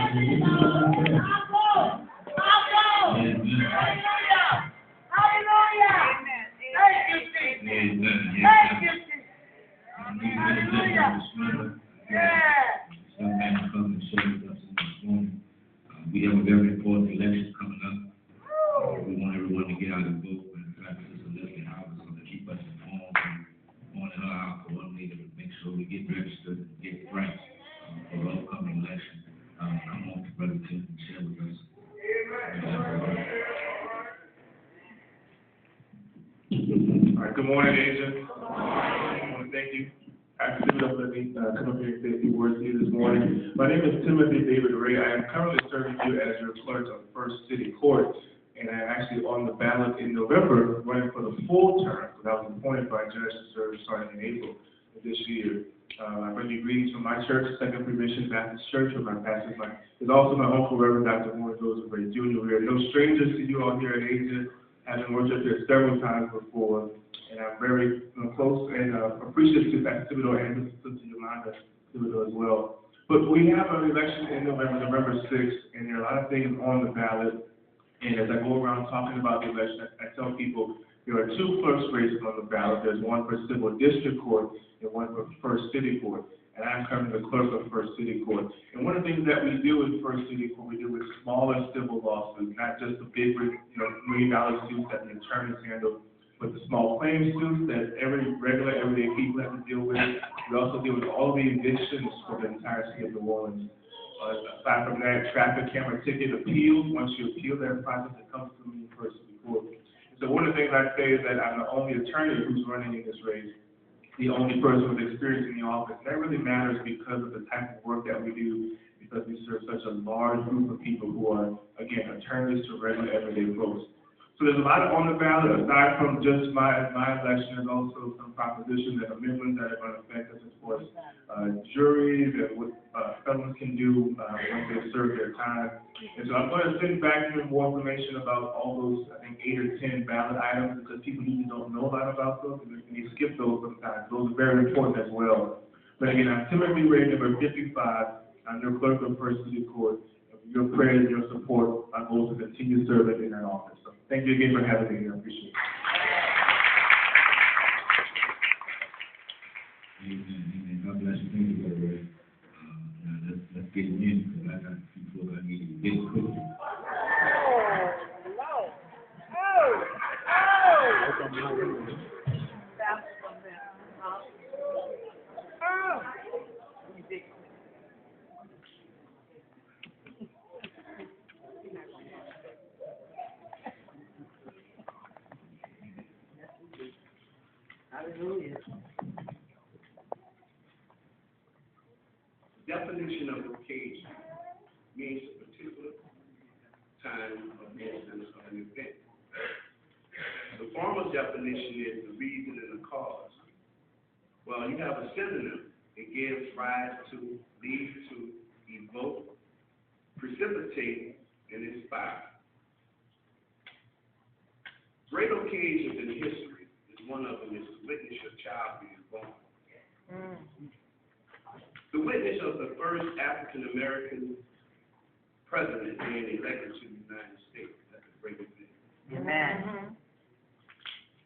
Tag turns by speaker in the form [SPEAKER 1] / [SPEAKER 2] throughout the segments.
[SPEAKER 1] We have a very important election coming up. We want everyone to get out and vote. And try to Leslie Howard to keep us informed on and our coordinator to make sure we get registered and get rights for the upcoming election. I'm on to Brother Tim and share with us.
[SPEAKER 2] All right, good morning, Asia. I want to thank you. Actually, let me come up here and say a few words to you this morning. My name is Timothy David Ray. I am currently serving you as your clerk of First City Court, and I'm actually on the ballot in November, running for the full term, because I was appointed by a judge to serve starting in April of this year. I bring you greetings from my church, Second Remission Baptist Church, where my pastor is also my uncle, Reverend Dr. Warren Joseph Ray Jr. We are no strangers to you all here at Asia, having worked up here several times before. And I'm very close and appreciative to Pastor Thibodeau and Sister Yolanda Thibodeau as well. But we have an election in November 6th, and there are a lot of things on the ballot. And as I go around talking about the election, I tell people there are two first races on the ballot. There's one for Civil District Court and one for First City Court. And I'm currently the clerk of First City Court. And one of the things that we do in First City Court, we do with smaller civil lawsuits, not just the big, $1 million suits that the attorneys handle, but the small claims suits that everyday people have to deal with. We also deal with all the evictions for the entire city of New Orleans. Aside from that, traffic camera ticket appeals. Once you appeal that process, it comes to me First City Court. So one of the things I say is that I'm the only attorney who's running in this race, the only person with experience in the office. That really matters because of the type of work that we do, because we serve such a large group of people who are, again, attorneys to regular everyday folks. So there's a lot on the ballot. Aside from just my election, there's also some propositions and amendments that are going to affect us, of course, juries and what felons can do once they serve their time. And so I'm going to send back to you more information about all those, I think, 8 or 10 ballot items, because people usually don't know a lot about those, and they skip those sometimes. Those are very important as well. But again, I'm Timothy Ray, number 55. I'm your clerk of First City Court. Your prayers and your support, my goal is to continue serving in that office. So thank you again for having me here. I appreciate it.
[SPEAKER 1] Amen. God bless you. Thank you, Brother Ray. Let's get him in, because I got a few folks I need to get quickly.
[SPEAKER 3] Hallelujah.
[SPEAKER 4] The definition of occasion means a particular time of instance of an event. The formal definition is the reason and the cause. Well, you have a synonym. It gives rise to, lead to, evoke, precipitate, and inspire. Great occasions in history, one of them is to witness your child being born. The witness of the first African-American president being elected to the United States. That's a great event.
[SPEAKER 3] Amen.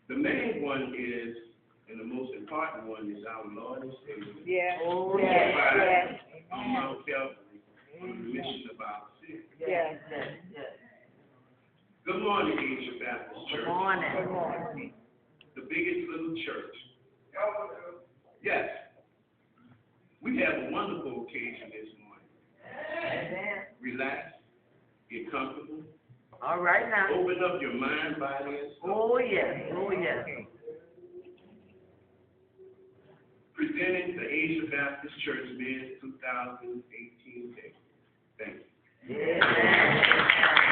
[SPEAKER 4] The main one is, and the most important one is our Lord and Savior.
[SPEAKER 3] Yes.
[SPEAKER 4] Oh, yes. On Mount Calvary, on the mission of our sin.
[SPEAKER 3] Yes.
[SPEAKER 4] Good morning, Asia Baptist Church.
[SPEAKER 3] Good morning.
[SPEAKER 4] The biggest little church. Yes. We have a wonderful occasion this morning.
[SPEAKER 3] Amen.
[SPEAKER 4] Relax. Get comfortable.
[SPEAKER 3] All right now.
[SPEAKER 4] Open up your mind, body, and soul.
[SPEAKER 3] Oh, yes.
[SPEAKER 4] Presenting the Asia Baptist Church Men's 2018 Day. Thank you.
[SPEAKER 3] Amen.